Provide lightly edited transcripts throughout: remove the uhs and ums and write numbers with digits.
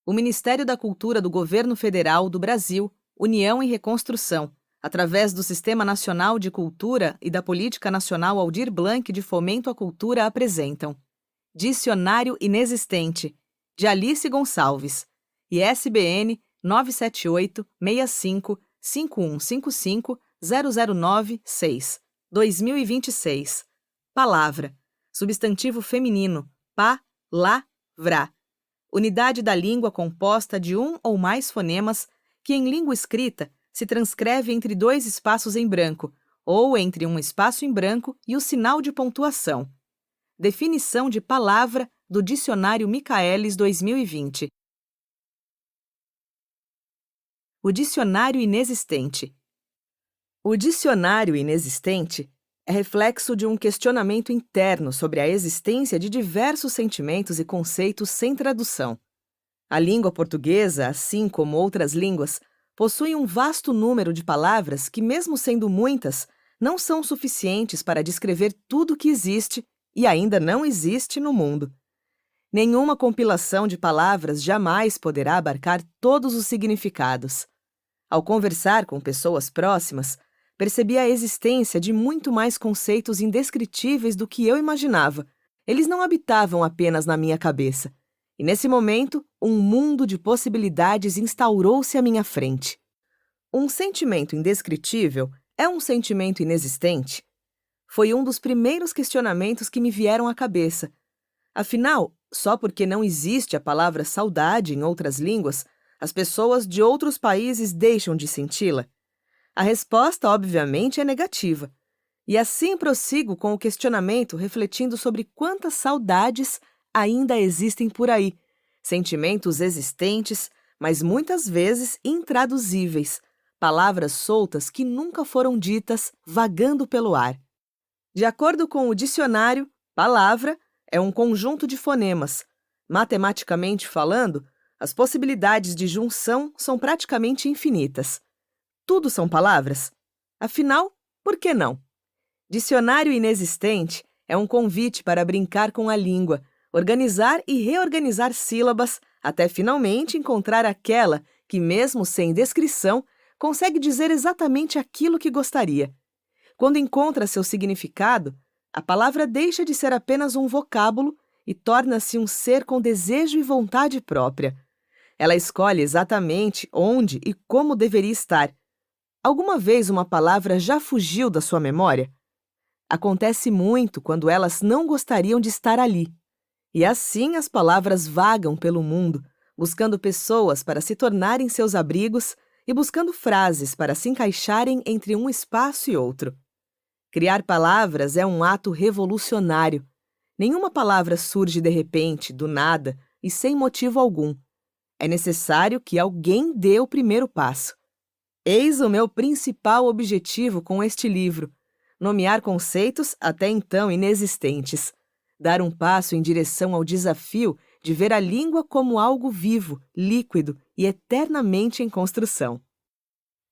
O Ministério da Cultura do Governo Federal do Brasil, União e Reconstrução, através do Sistema Nacional de Cultura e da Política Nacional Aldir Blanc de Fomento à Cultura, apresentam Dicionário Inexistente, de Alice Gonçalves, ISBN 978-65-5155-009-6, 2026. Palavra, substantivo feminino, pa-la-vra. Unidade da língua composta de um ou mais fonemas que, em língua escrita, se transcreve entre dois espaços em branco ou entre um espaço em branco e o sinal de pontuação. Definição de palavra do Dicionário Michaelis 2020. O dicionário inexistente. O dicionário inexistente é reflexo de um questionamento interno sobre a existência de diversos sentimentos e conceitos sem tradução. A língua portuguesa, assim como outras línguas, possui um vasto número de palavras que, mesmo sendo muitas, não são suficientes para descrever tudo o que existe e ainda não existe no mundo. Nenhuma compilação de palavras jamais poderá abarcar todos os significados. Ao conversar com pessoas próximas, percebi a existência de muito mais conceitos indescritíveis do que eu imaginava. Eles não habitavam apenas na minha cabeça. E nesse momento, um mundo de possibilidades instaurou-se à minha frente. Um sentimento indescritível é um sentimento inexistente? Foi um dos primeiros questionamentos que me vieram à cabeça. Afinal, só porque não existe a palavra saudade em outras línguas, as pessoas de outros países deixam de senti-la? A resposta, obviamente, é negativa. E assim prossigo com o questionamento, refletindo sobre quantas saudades ainda existem por aí. Sentimentos existentes, mas muitas vezes intraduzíveis. Palavras soltas que nunca foram ditas, vagando pelo ar. De acordo com o dicionário, palavra é um conjunto de fonemas. Matematicamente falando, as possibilidades de junção são praticamente infinitas. Tudo são palavras? Afinal, por que não? Dicionário inexistente é um convite para brincar com a língua, organizar e reorganizar sílabas, até finalmente encontrar aquela que, mesmo sem descrição, consegue dizer exatamente aquilo que gostaria. Quando encontra seu significado, a palavra deixa de ser apenas um vocábulo e torna-se um ser com desejo e vontade própria. Ela escolhe exatamente onde e como deveria estar. Alguma vez uma palavra já fugiu da sua memória? Acontece muito quando elas não gostariam de estar ali. E assim as palavras vagam pelo mundo, buscando pessoas para se tornarem seus abrigos e buscando frases para se encaixarem entre um espaço e outro. Criar palavras é um ato revolucionário. Nenhuma palavra surge de repente, do nada e sem motivo algum. É necessário que alguém dê o primeiro passo. Eis o meu principal objetivo com este livro: nomear conceitos até então inexistentes. Dar um passo em direção ao desafio de ver a língua como algo vivo, líquido e eternamente em construção.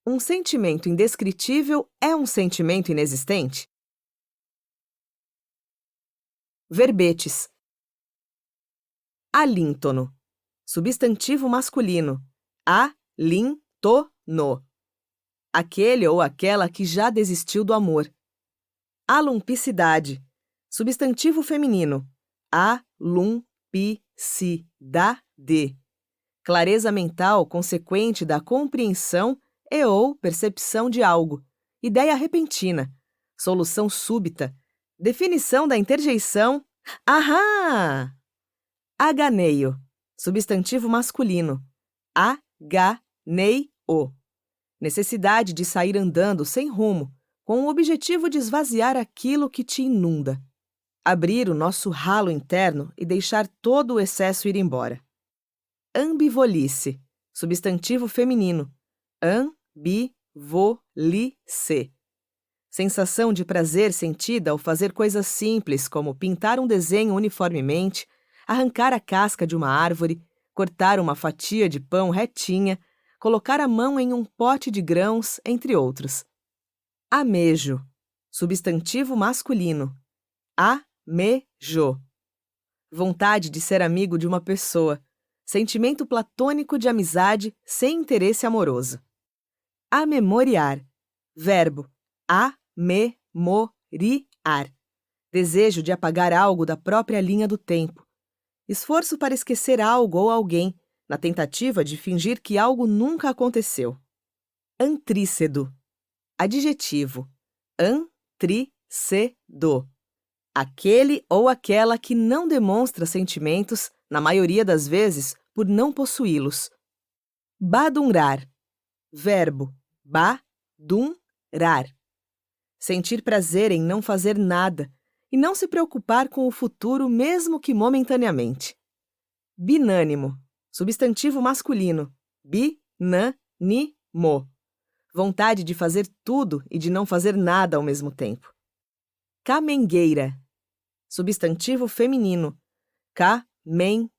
Um sentimento indescritível é um sentimento inexistente? Verbetes. Alíntono. Substantivo masculino. A-lin-to-no. Aquele ou aquela que já desistiu do amor. Alumpicidade. Substantivo feminino. A-lum-pi-si-da-de. Clareza mental consequente da compreensão e ou percepção de algo. Ideia repentina. Solução súbita. Definição da interjeição. Ahá! Aganeio. Substantivo masculino. A-ga-nei-o. Necessidade de sair andando sem rumo, com o objetivo de esvaziar aquilo que te inunda. Abrir o nosso ralo interno e deixar todo o excesso ir embora. Ambivolice. Substantivo feminino. Ambivolice. Sensação de prazer sentida ao fazer coisas simples como pintar um desenho uniformemente, arrancar a casca de uma árvore, cortar uma fatia de pão retinha, colocar a mão em um pote de grãos, entre outros. Amejo. Substantivo masculino. Amejo. Vontade de ser amigo de uma pessoa. sentimento platônico de amizade sem interesse amoroso. Amemoriar, verbo amemoriar, desejo de apagar algo da própria linha do tempo, esforço para esquecer algo ou alguém, na tentativa de fingir que algo nunca aconteceu. Antrícedo, adjetivo, antrícedo, aquele ou aquela que não demonstra sentimentos, na maioria das vezes, por não possuí-los. Badunrar, verbo badunrar, sentir prazer em não fazer nada e não se preocupar com o futuro mesmo que momentaneamente. Binânimo, substantivo masculino, binânimo, vontade de fazer tudo e de não fazer nada ao mesmo tempo. Camengueira, substantivo feminino, camengueira,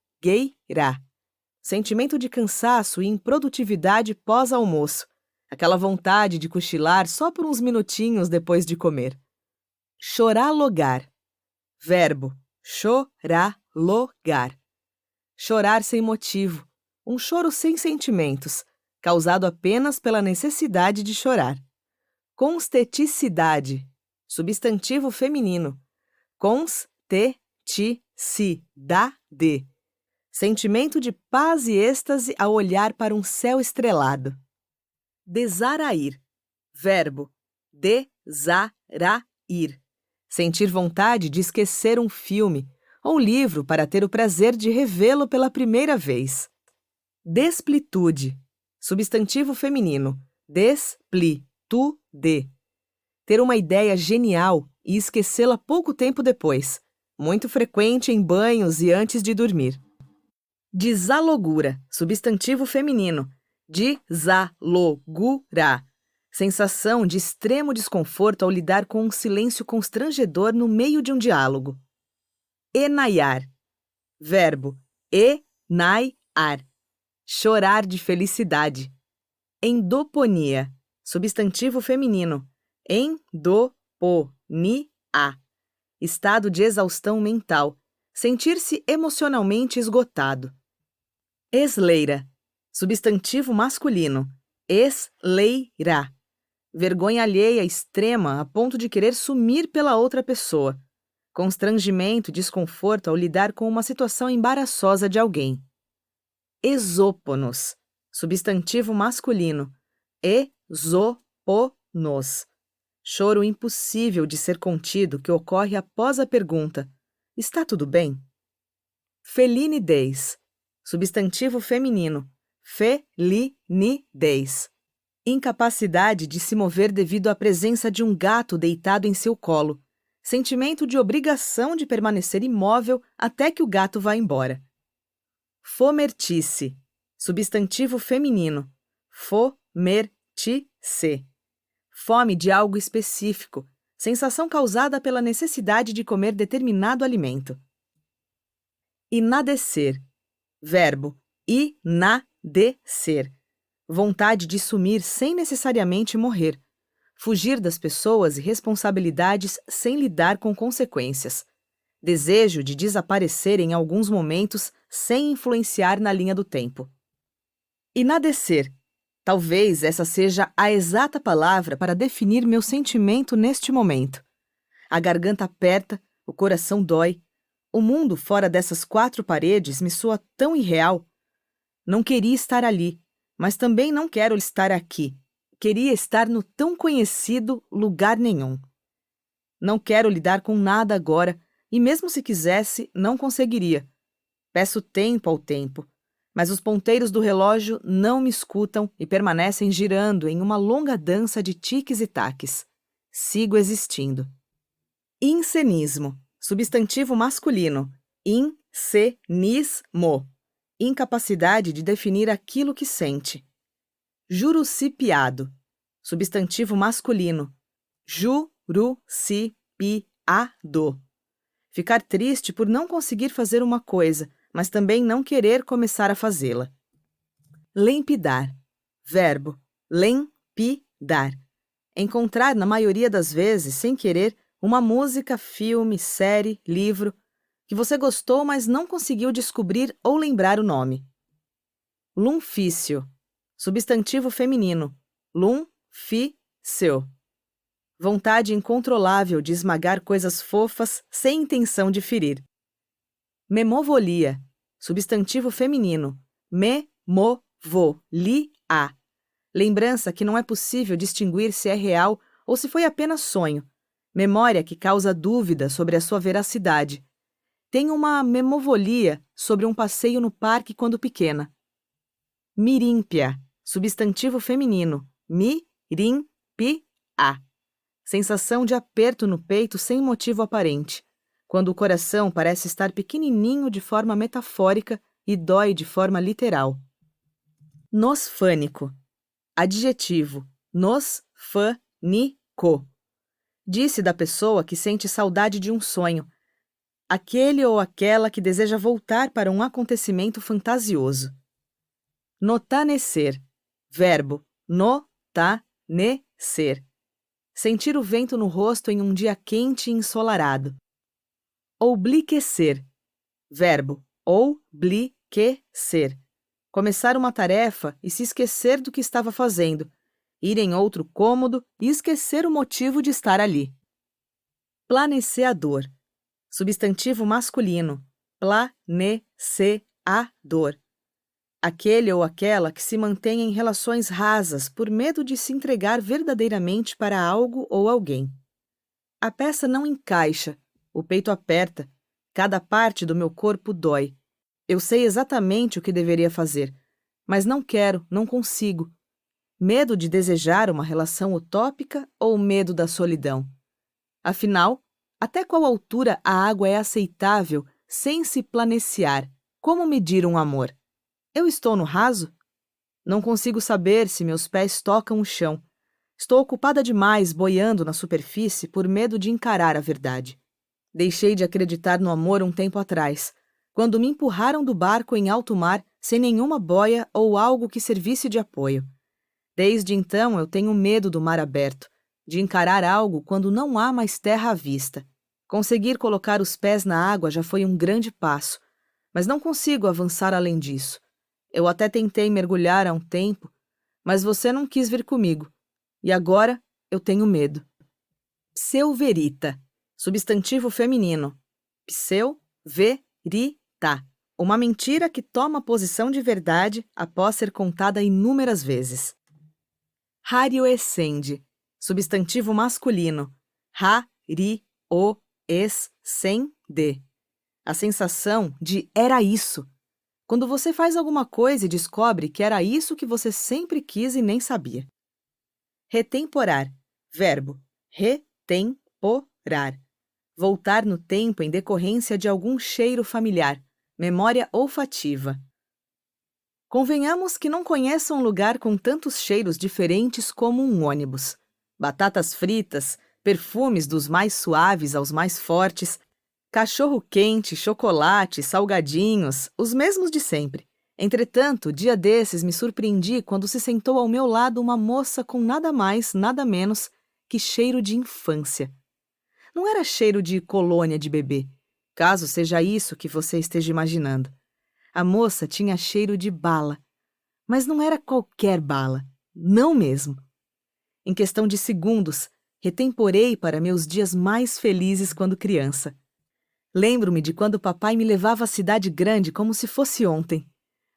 sentimento de cansaço e improdutividade pós-almoço, aquela vontade de cochilar só por uns minutinhos depois de comer. Choralogar, verbo choralogar, chorar sem motivo, um choro sem sentimentos, causado apenas pela necessidade de chorar. Consteticidade, substantivo feminino, consteticidade, sentimento de paz e êxtase ao olhar para um céu estrelado. Desarair, verbo desarair, sentir vontade de esquecer um filme ou livro para ter o prazer de revê-lo pela primeira vez. Desplitude, substantivo feminino, desplitude, ter uma ideia genial e esquecê-la pouco tempo depois, muito frequente em banhos e antes de dormir. Desalogura, substantivo feminino, desalogura, sensação de extremo desconforto ao lidar com um silêncio constrangedor no meio de um diálogo. Enaiar, verbo enaiar, chorar de felicidade. Endoponia, substantivo feminino, endoponia, estado de exaustão mental, sentir-se emocionalmente esgotado. Esleira, substantivo masculino, esleira, vergonha alheia extrema a ponto de querer sumir pela outra pessoa, constrangimento e desconforto ao lidar com uma situação embaraçosa de alguém. Exóponos, substantivo masculino, exóponos, choro impossível de ser contido que ocorre após a pergunta: está tudo bem? Felinidez, substantivo feminino, felinidez, incapacidade de se mover devido à presença de um gato deitado em seu colo, sentimento de obrigação de permanecer imóvel até que o gato vá embora. Fomertice, substantivo feminino, fomertice, fome de algo específico, sensação causada pela necessidade de comer determinado alimento. Inadecer, verbo inadecer, vontade de sumir sem necessariamente morrer, fugir das pessoas e responsabilidades sem lidar com consequências, desejo de desaparecer em alguns momentos sem influenciar na linha do tempo. Inadecer, talvez essa seja a exata palavra para definir meu sentimento neste momento. A garganta aperta, o coração dói. O mundo fora dessas quatro paredes me soa tão irreal. Não queria estar ali, mas também não quero estar aqui. Queria estar no tão conhecido lugar nenhum. Não quero lidar com nada agora, e mesmo se quisesse, não conseguiria. Peço tempo ao tempo, mas os ponteiros do relógio não me escutam e permanecem girando em uma longa dança de tiques e taques. Sigo existindo. Incenismo, substantivo masculino, incenismo, incapacidade de definir aquilo que sente. Jurucipiado, substantivo masculino, jurucipiado, ficar triste por não conseguir fazer uma coisa, mas também não querer começar a fazê-la. Lempidar, verbo lempidar, encontrar na maioria das vezes, sem querer, uma música, filme, série, livro, que você gostou, mas não conseguiu descobrir ou lembrar o nome. Lumfício. Substantivo feminino. Lum-fi-seu. Vontade incontrolável de esmagar coisas fofas sem intenção de ferir. Memovolia. Substantivo feminino. Me-mo-vo-li-a. Lembrança que não é possível distinguir se é real ou se foi apenas sonho. Memória que causa dúvida sobre a sua veracidade. Tenho uma memovolia sobre um passeio no parque quando pequena. Mirímpia. Substantivo feminino. Mi-rim-pi-a. Sensação de aperto no peito sem motivo aparente, quando o coração parece estar pequenininho de forma metafórica e dói de forma literal. Nosfânico. Adjetivo. Nos-fa-ni-co. Disse da pessoa que sente saudade de um sonho, aquele ou aquela que deseja voltar para um acontecimento fantasioso. Notanecer. Verbo. No-ta-ne-ser. Sentir o vento no rosto em um dia quente e ensolarado. Obliquecer. Verbo. Ou-bli-que-ser. Começar uma tarefa e se esquecer do que estava fazendo. Ir em outro cômodo e esquecer o motivo de estar ali. Planeceador. Substantivo masculino. Planeceador. Aquele ou aquela que se mantém em relações rasas por medo de se entregar verdadeiramente para algo ou alguém. A peça não encaixa, o peito aperta, cada parte do meu corpo dói. Eu sei exatamente o que deveria fazer, mas não quero, não consigo. Medo de desejar uma relação utópica ou medo da solidão? Afinal, até qual altura a água é aceitável sem se planeciar? Como medir um amor? Eu estou no raso? Não consigo saber se meus pés tocam o chão. Estou ocupada demais boiando na superfície por medo de encarar a verdade. Deixei de acreditar no amor um tempo atrás, quando me empurraram do barco em alto mar sem nenhuma boia ou algo que servisse de apoio. Desde então eu tenho medo do mar aberto, de encarar algo quando não há mais terra à vista. Conseguir colocar os pés na água já foi um grande passo, mas não consigo avançar além disso. Eu até tentei mergulhar há um tempo, mas você não quis vir comigo. E agora eu tenho medo. Pseuverita. Substantivo feminino. Pseu-ve-ri-ta. Uma mentira que toma posição de verdade após ser contada inúmeras vezes. Rarioescende. Substantivo masculino. Ra-ri-o-es-sem-de. A sensação de era isso. Quando você faz alguma coisa e descobre que era isso que você sempre quis e nem sabia. Retemporar. Verbo. Retemporar. Voltar no tempo em decorrência de algum cheiro familiar, memória olfativa. Convenhamos que não conheça um lugar com tantos cheiros diferentes como um ônibus. Batatas fritas, perfumes dos mais suaves aos mais fortes, cachorro-quente, chocolate, salgadinhos, os mesmos de sempre. Entretanto, dia desses me surpreendi quando se sentou ao meu lado uma moça com nada mais, nada menos que cheiro de infância. Não era cheiro de colônia de bebê, caso seja isso que você esteja imaginando. A moça tinha cheiro de bala, mas não era qualquer bala, não mesmo. Em questão de segundos, retemporei para meus dias mais felizes quando criança. Lembro-me de quando papai me levava à cidade grande como se fosse ontem.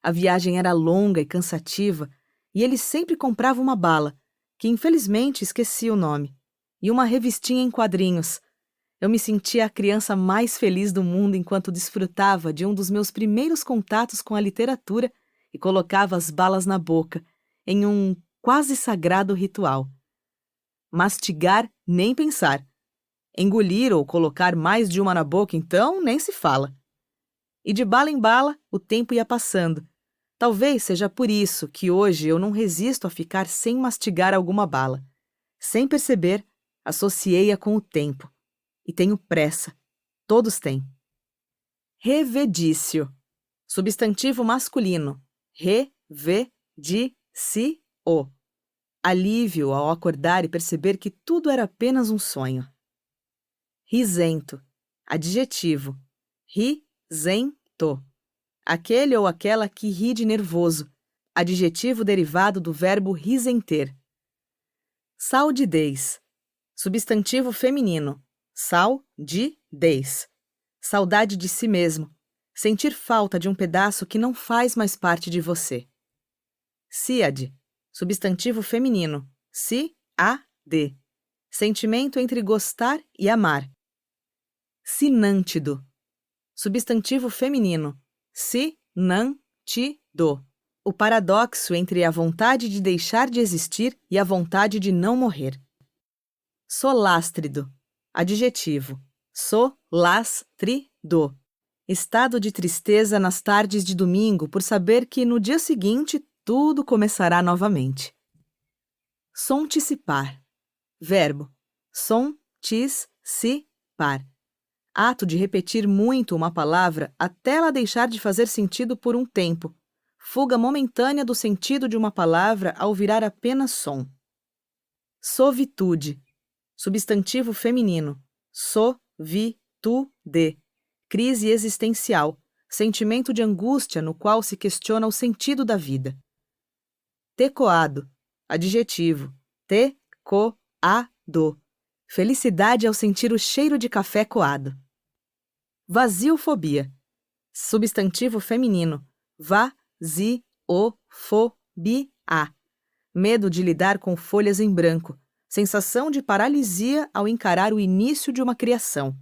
A viagem era longa e cansativa, e ele sempre comprava uma bala, que infelizmente esqueci o nome, e uma revistinha em quadrinhos. Eu me sentia a criança mais feliz do mundo enquanto desfrutava de um dos meus primeiros contatos com a literatura e colocava as balas na boca, em um quase sagrado ritual. Mastigar, nem pensar. Engolir ou colocar mais de uma na boca, então, nem se fala. E de bala em bala, o tempo ia passando. Talvez seja por isso que hoje eu não resisto a ficar sem mastigar alguma bala. Sem perceber, associei-a com o tempo. E tenho pressa. Todos têm. Revedício. Substantivo masculino. Re-ve-di-ci-o. Alívio ao acordar e perceber que tudo era apenas um sonho. Risento. Adjetivo. Ri-zen-to. Aquele ou aquela que ri de nervoso, adjetivo derivado do verbo risenter. Saudidez, substantivo feminino, saudidez. Saudade de si mesmo, sentir falta de um pedaço que não faz mais parte de você. Síade, substantivo feminino, si-a-d. Sentimento entre gostar e amar. Sinântido, substantivo feminino, si-nan-ti-do. O paradoxo entre a vontade de deixar de existir e a vontade de não morrer. Solástrido, adjetivo, so-las-tri-do. Estado de tristeza nas tardes de domingo por saber que no dia seguinte tudo começará novamente. Sonticipar, verbo, son-tis-si-par. Ato de repetir muito uma palavra até ela deixar de fazer sentido por um tempo. Fuga momentânea do sentido de uma palavra ao virar apenas som. Sovitude, substantivo feminino, so-vi-tu-de. Crise existencial, sentimento de angústia no qual se questiona o sentido da vida. Tecoado, adjetivo, te-co-a-do. Felicidade ao sentir o cheiro de café coado. Vasiofobia, substantivo feminino, va-zi-o-fo-bi-a. Medo de lidar com folhas em branco, sensação de paralisia ao encarar o início de uma criação,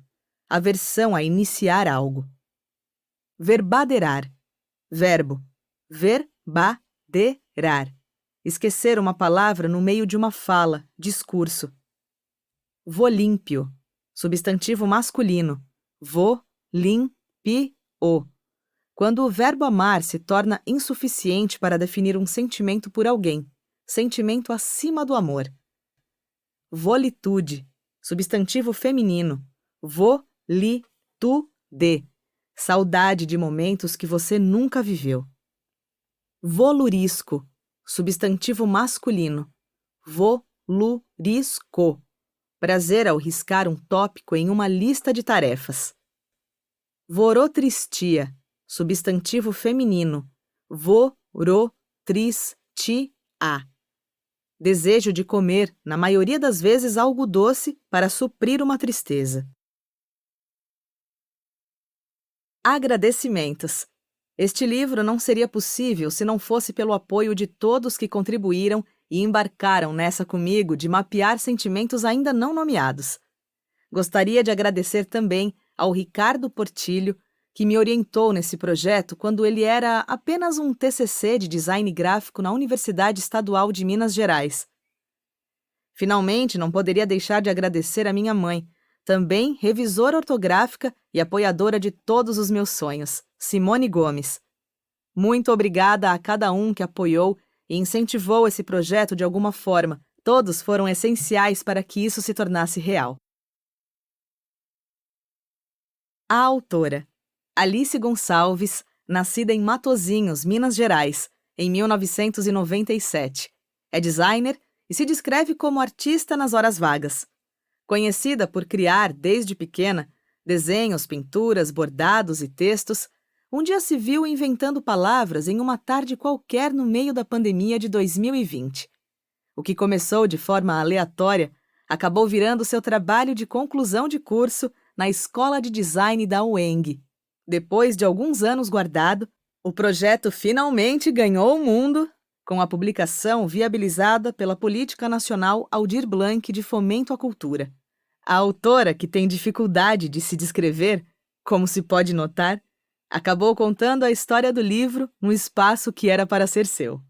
aversão a iniciar algo. Verbadeirar, verbo, ver-ba-de-rar. Esquecer uma palavra no meio de uma fala, discurso. Volímpio, substantivo masculino, vo-lim-pi-o. Quando o verbo amar se torna insuficiente para definir um sentimento por alguém, sentimento acima do amor. Volitude, substantivo feminino, vo-li-tu-de. Saudade de momentos que você nunca viveu. Volurisco, substantivo masculino, volurisco. Prazer ao riscar um tópico em uma lista de tarefas. Vorotristia, substantivo feminino, vorotristia. Desejo de comer, na maioria das vezes, algo doce para suprir uma tristeza. Agradecimentos. Este livro não seria possível se não fosse pelo apoio de todos que contribuíram e embarcaram nessa comigo de mapear sentimentos ainda não nomeados. Gostaria de agradecer também ao Ricardo Portilho, que me orientou nesse projeto quando ele era apenas um TCC de design gráfico na Universidade Estadual de Minas Gerais. Finalmente, não poderia deixar de agradecer a minha mãe, também revisora ortográfica e apoiadora de todos os meus sonhos, Simone Gomes. Muito obrigada a cada um que apoiou e incentivou esse projeto de alguma forma. Todos foram essenciais para que isso se tornasse real. A autora, Alice Gonçalves, nascida em Matozinhos, Minas Gerais, em 1997. É designer e se descreve como artista nas horas vagas. Conhecida por criar, desde pequena, desenhos, pinturas, bordados e textos, um dia se viu inventando palavras em uma tarde qualquer no meio da pandemia de 2020. O que começou de forma aleatória acabou virando seu trabalho de conclusão de curso na Escola de Design da UENG. Depois de alguns anos guardado, o projeto finalmente ganhou o mundo com a publicação viabilizada pela Política Nacional Aldir Blanc de Fomento à Cultura. A autora, que tem dificuldade de se descrever, como se pode notar, acabou contando a história do livro no espaço que era para ser seu.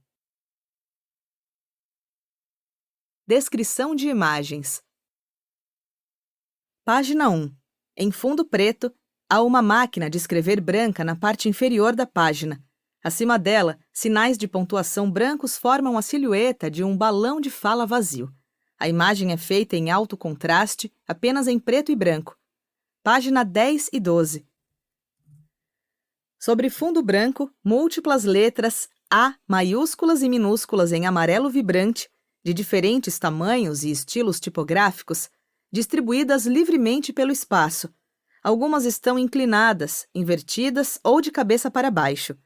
Descrição de imagens. Página 1. Em fundo preto, há uma máquina de escrever branca na parte inferior da página. Acima dela, sinais de pontuação brancos formam a silhueta de um balão de fala vazio. A imagem é feita em alto contraste, apenas em preto e branco. Página 10 e 12. Sobre fundo branco, múltiplas letras A maiúsculas e minúsculas em amarelo vibrante, de diferentes tamanhos e estilos tipográficos, distribuídas livremente pelo espaço. Algumas estão inclinadas, invertidas ou de cabeça para baixo.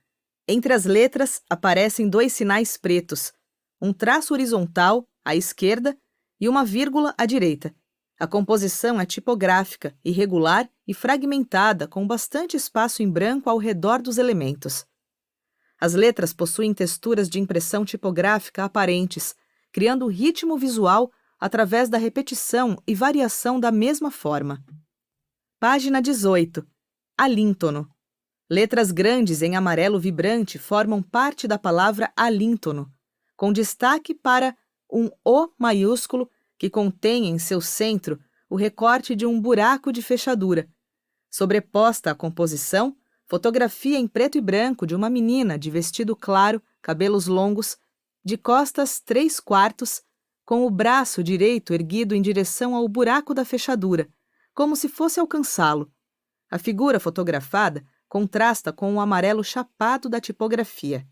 Entre as letras aparecem dois sinais pretos, um traço horizontal à esquerda e uma vírgula à direita. A composição é tipográfica, irregular e fragmentada, com bastante espaço em branco ao redor dos elementos. As letras possuem texturas de impressão tipográfica aparentes, criando ritmo visual através da repetição e variação da mesma forma. Página 18. Alíntono. Letras grandes em amarelo vibrante formam parte da palavra alíntono, com destaque para um O maiúsculo que contém em seu centro o recorte de um buraco de fechadura. Sobreposta à composição, fotografia em preto e branco de uma menina de vestido claro, cabelos longos, de costas 3/4, com o braço direito erguido em direção ao buraco da fechadura, como se fosse alcançá-lo. A figura fotografada contrasta com o amarelo chapado da tipografia.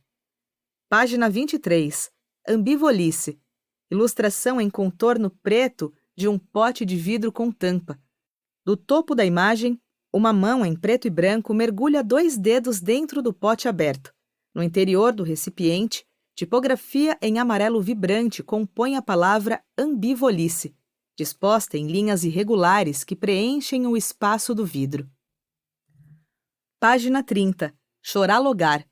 Página 23. Ambivolice. Ilustração em contorno preto de um pote de vidro com tampa. Do topo da imagem, uma mão em preto e branco mergulha 2 dedos dentro do pote aberto. No interior do recipiente, tipografia em amarelo vibrante compõe a palavra ambivolice, disposta em linhas irregulares que preenchem o espaço do vidro. Página 30. Choralogar.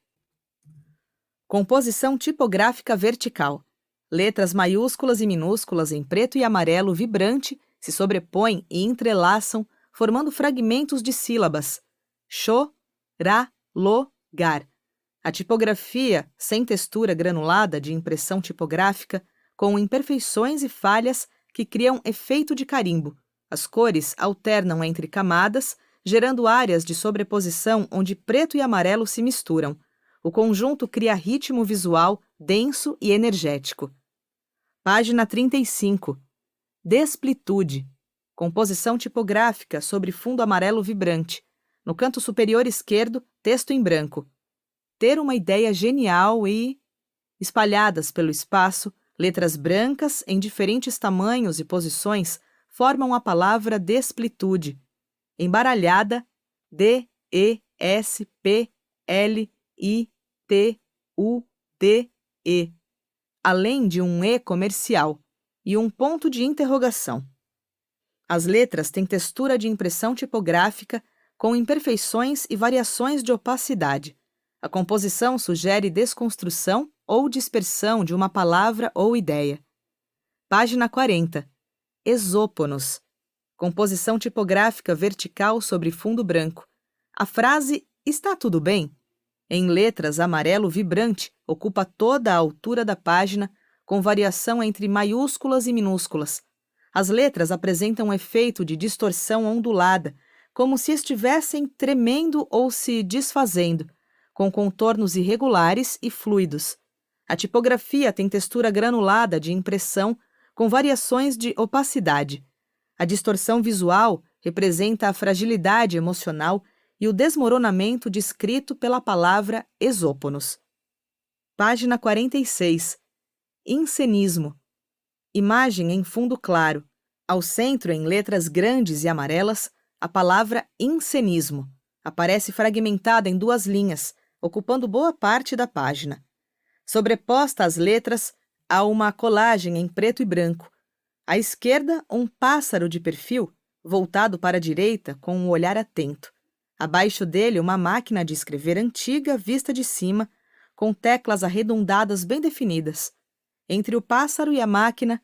Composição tipográfica vertical. Letras maiúsculas e minúsculas em preto e amarelo vibrante se sobrepõem e entrelaçam, formando fragmentos de sílabas. Cho-ra-lo-gar. A tipografia, sem textura granulada de impressão tipográfica, com imperfeições e falhas que criam efeito de carimbo. As cores alternam entre camadas, gerando áreas de sobreposição onde preto e amarelo se misturam. O conjunto cria ritmo visual denso e energético. Página 35. Desplitude. Composição tipográfica sobre fundo amarelo vibrante. No canto superior esquerdo, texto em branco. Ter uma ideia genial e... Espalhadas pelo espaço, letras brancas em diferentes tamanhos e posições formam a palavra desplitude. Embaralhada, D-E-S-P-L-I-T-U-D-E, além de um E comercial e um ponto de interrogação. As letras têm textura de impressão tipográfica com imperfeições e variações de opacidade. A composição sugere desconstrução ou dispersão de uma palavra ou ideia. Página 40. Exóponos. Composição tipográfica vertical sobre fundo branco. A frase "Está tudo bem?", em letras amarelo vibrante, ocupa toda a altura da página, com variação entre maiúsculas e minúsculas. As letras apresentam um efeito de distorção ondulada, como se estivessem tremendo ou se desfazendo, com contornos irregulares e fluidos. A tipografia tem textura granulada de impressão, com variações de opacidade. A distorção visual representa a fragilidade emocional e o desmoronamento descrito pela palavra exóponos. Página 46. Incenismo. Imagem em fundo claro. Ao centro, em letras grandes e amarelas, a palavra incenismo. Aparece fragmentada em 2 linhas, ocupando boa parte da página. Sobreposta às letras, há uma colagem em preto e branco. À esquerda, um pássaro de perfil, voltado para a direita com um olhar atento. Abaixo dele, uma máquina de escrever antiga vista de cima, com teclas arredondadas bem definidas. Entre o pássaro e a máquina,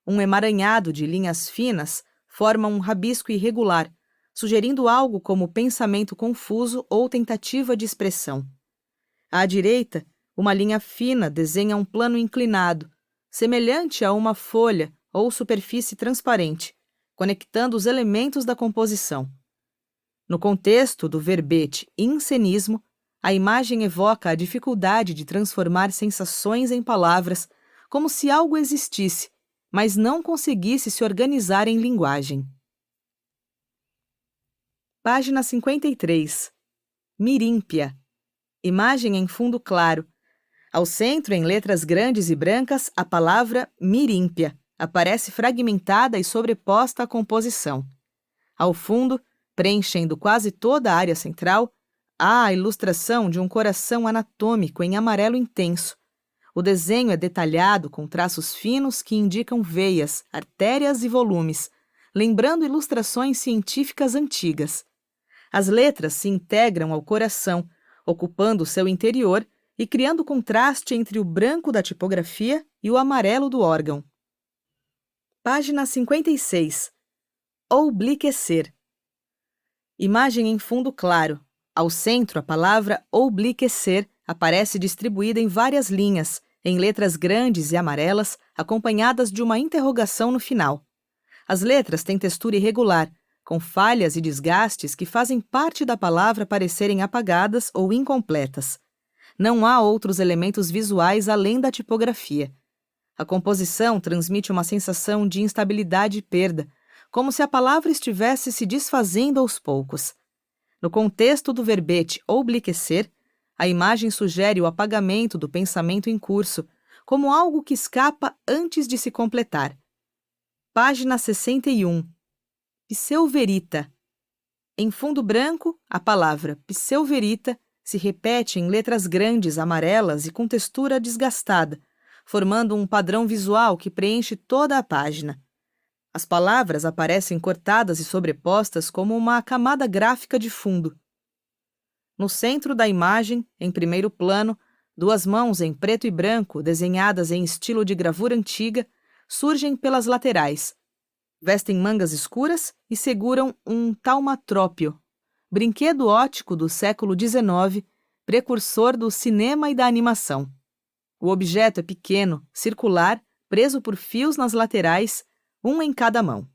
um emaranhado de linhas finas forma um rabisco irregular, sugerindo algo como pensamento confuso ou tentativa de expressão. À direita, uma linha fina desenha um plano inclinado, semelhante a uma folha ou superfície transparente, conectando os elementos da composição. No contexto do verbete incenismo, a imagem evoca a dificuldade de transformar sensações em palavras, como se algo existisse, mas não conseguisse se organizar em linguagem. Página 53. Mirímpia. Imagem em fundo claro. Ao centro, em letras grandes e brancas, a palavra mirímpia aparece fragmentada e sobreposta à composição. Ao fundo, preenchendo quase toda a área central, Há a ilustração de um coração anatômico em amarelo intenso. O desenho é detalhado com traços finos que indicam veias, artérias e volumes, lembrando ilustrações científicas antigas. As letras se integram ao coração, ocupando seu interior e criando contraste entre o branco da tipografia e o amarelo do órgão. Página 56. Obliquecer. Imagem em fundo claro. Ao centro, a palavra obliquecer aparece distribuída em várias linhas, em letras grandes e amarelas, acompanhadas de uma interrogação no final. As letras têm textura irregular, com falhas e desgastes que fazem parte da palavra parecerem apagadas ou incompletas. Não há outros elementos visuais além da tipografia. A composição transmite uma sensação de instabilidade e perda, como se a palavra estivesse se desfazendo aos poucos. No contexto do verbete obliquecer, a imagem sugere o apagamento do pensamento em curso, como algo que escapa antes de se completar. Página 61. Pseuverita. Em fundo branco, a palavra pseuverita se repete em letras grandes amarelas e com textura desgastada, formando um padrão visual que preenche toda a página. As palavras aparecem cortadas e sobrepostas como uma camada gráfica de fundo. No centro da imagem, em primeiro plano, duas mãos em preto e branco, desenhadas em estilo de gravura antiga, surgem pelas laterais. Vestem mangas escuras e seguram um taumatrópio, brinquedo óptico do século XIX, precursor do cinema e da animação. O objeto é pequeno, circular, preso por fios nas laterais, um em cada mão.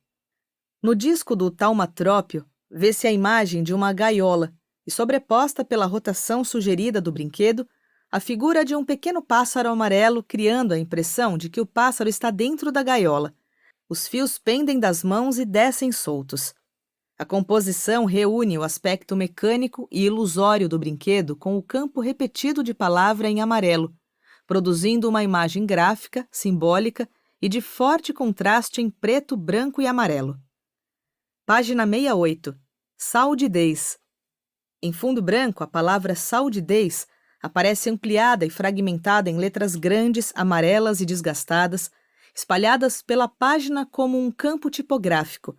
No disco do taumatrópio, vê-se a imagem de uma gaiola e, sobreposta pela rotação sugerida do brinquedo, a figura de um pequeno pássaro amarelo, criando a impressão de que o pássaro está dentro da gaiola. Os fios pendem das mãos e descem soltos. A composição reúne o aspecto mecânico e ilusório do brinquedo com o campo repetido de palavra em amarelo, produzindo uma imagem gráfica, simbólica e de forte contraste em preto, branco e amarelo. Página 68. Saudidez. Em fundo branco, a palavra saudidez aparece ampliada e fragmentada em letras grandes, amarelas e desgastadas, espalhadas pela página como um campo tipográfico.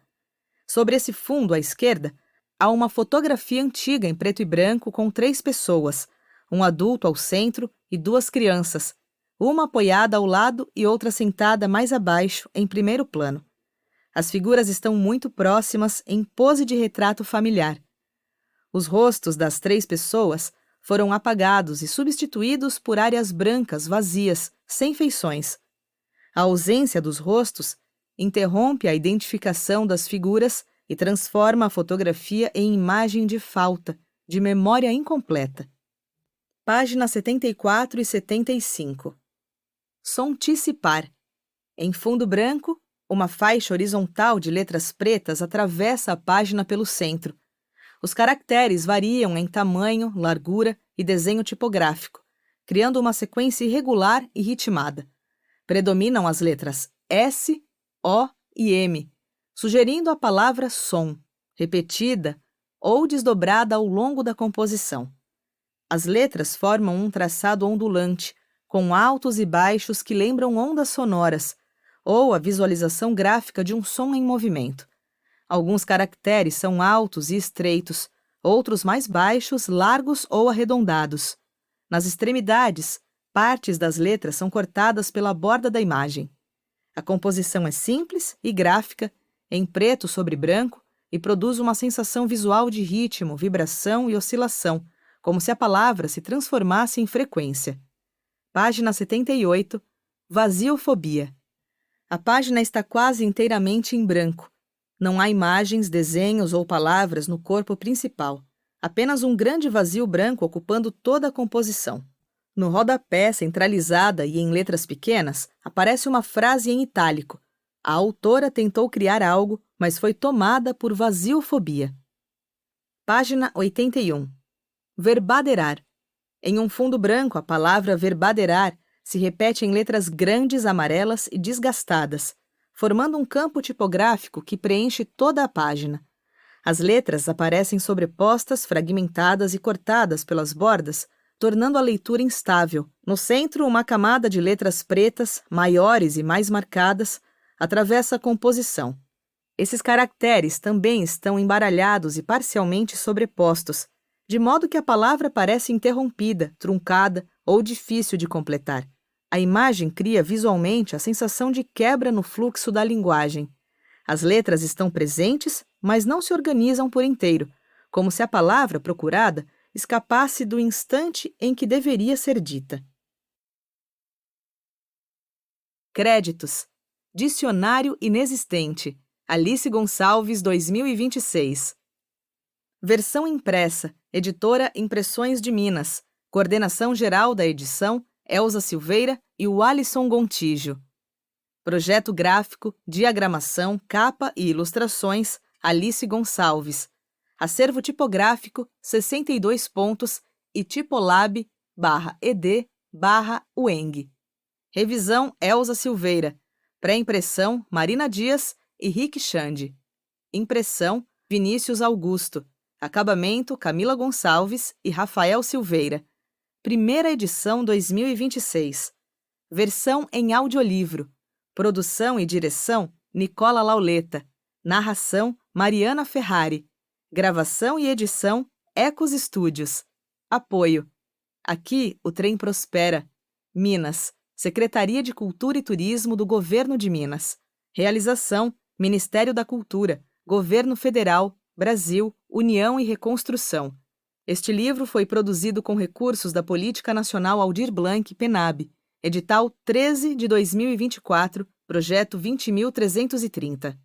Sobre esse fundo à esquerda, há uma fotografia antiga em preto e branco com 3 pessoas, um adulto ao centro e 2 crianças, uma apoiada ao lado e outra sentada mais abaixo, em primeiro plano. As figuras estão muito próximas, em pose de retrato familiar. Os rostos das 3 pessoas foram apagados e substituídos por áreas brancas vazias, sem feições. A ausência dos rostos interrompe a identificação das figuras e transforma a fotografia em imagem de falta, de memória incompleta. Página 74 e 75. Sonticipar. Em fundo branco, uma faixa horizontal de letras pretas atravessa a página pelo centro. Os caracteres variam em tamanho, largura e desenho tipográfico, criando uma sequência irregular e ritmada. Predominam as letras S, O e M, sugerindo a palavra som, repetida ou desdobrada ao longo da composição. As letras formam um traçado ondulante, com altos e baixos que lembram ondas sonoras, ou a visualização gráfica de um som em movimento. Alguns caracteres são altos e estreitos, outros mais baixos, largos ou arredondados. Nas extremidades, partes das letras são cortadas pela borda da imagem. A composição é simples e gráfica, em preto sobre branco, e produz uma sensação visual de ritmo, vibração e oscilação, como se a palavra se transformasse em frequência. Página 78. Vasiofobia. A página está quase inteiramente em branco. Não há imagens, desenhos ou palavras no corpo principal. Apenas um grande vazio branco ocupando toda a composição. No rodapé, centralizada e em letras pequenas, aparece uma frase em itálico. A autora tentou criar algo, mas foi tomada por vasiofobia. Página 81. Verbaderar. Em um fundo branco, a palavra verbaderar se repete em letras grandes, amarelas e desgastadas, formando um campo tipográfico que preenche toda a página. As letras aparecem sobrepostas, fragmentadas e cortadas pelas bordas, tornando a leitura instável. No centro, uma camada de letras pretas, maiores e mais marcadas, atravessa a composição. Esses caracteres também estão embaralhados e parcialmente sobrepostos, de modo que a palavra parece interrompida, truncada ou difícil de completar. A imagem cria visualmente a sensação de quebra no fluxo da linguagem. As letras estão presentes, mas não se organizam por inteiro, como se a palavra procurada escapasse do instante em que deveria ser dita. Créditos: Dicionário Inexistente, Alice Gonçalves 2026. Versão impressa, Editora Impressões de Minas. Coordenação geral da edição, Elza Silveira e o Alisson Gontijo. Projeto gráfico, diagramação, capa e ilustrações, Alice Gonçalves. Acervo tipográfico, 62 pontos e tipolab/ed/ueng. Revisão, Elza Silveira. Pré-impressão, Marina Dias e Rick Xande. Impressão, Vinícius Augusto. Acabamento, Camila Gonçalves e Rafael Silveira. Primeira edição 2026. Versão em audiolivro. Produção e direção, Nicola Lauleta. Narração, Mariana Ferrari. Gravação e edição, Ecos Estúdios. Apoio. Aqui o trem prospera. Minas, Secretaria de Cultura e Turismo do Governo de Minas. Realização, Ministério da Cultura, Governo Federal, Brasil, União e Reconstrução. Este livro foi produzido com recursos da Política Nacional Aldir Blanc, PENAB, edital 13 de 2024, projeto 20.330.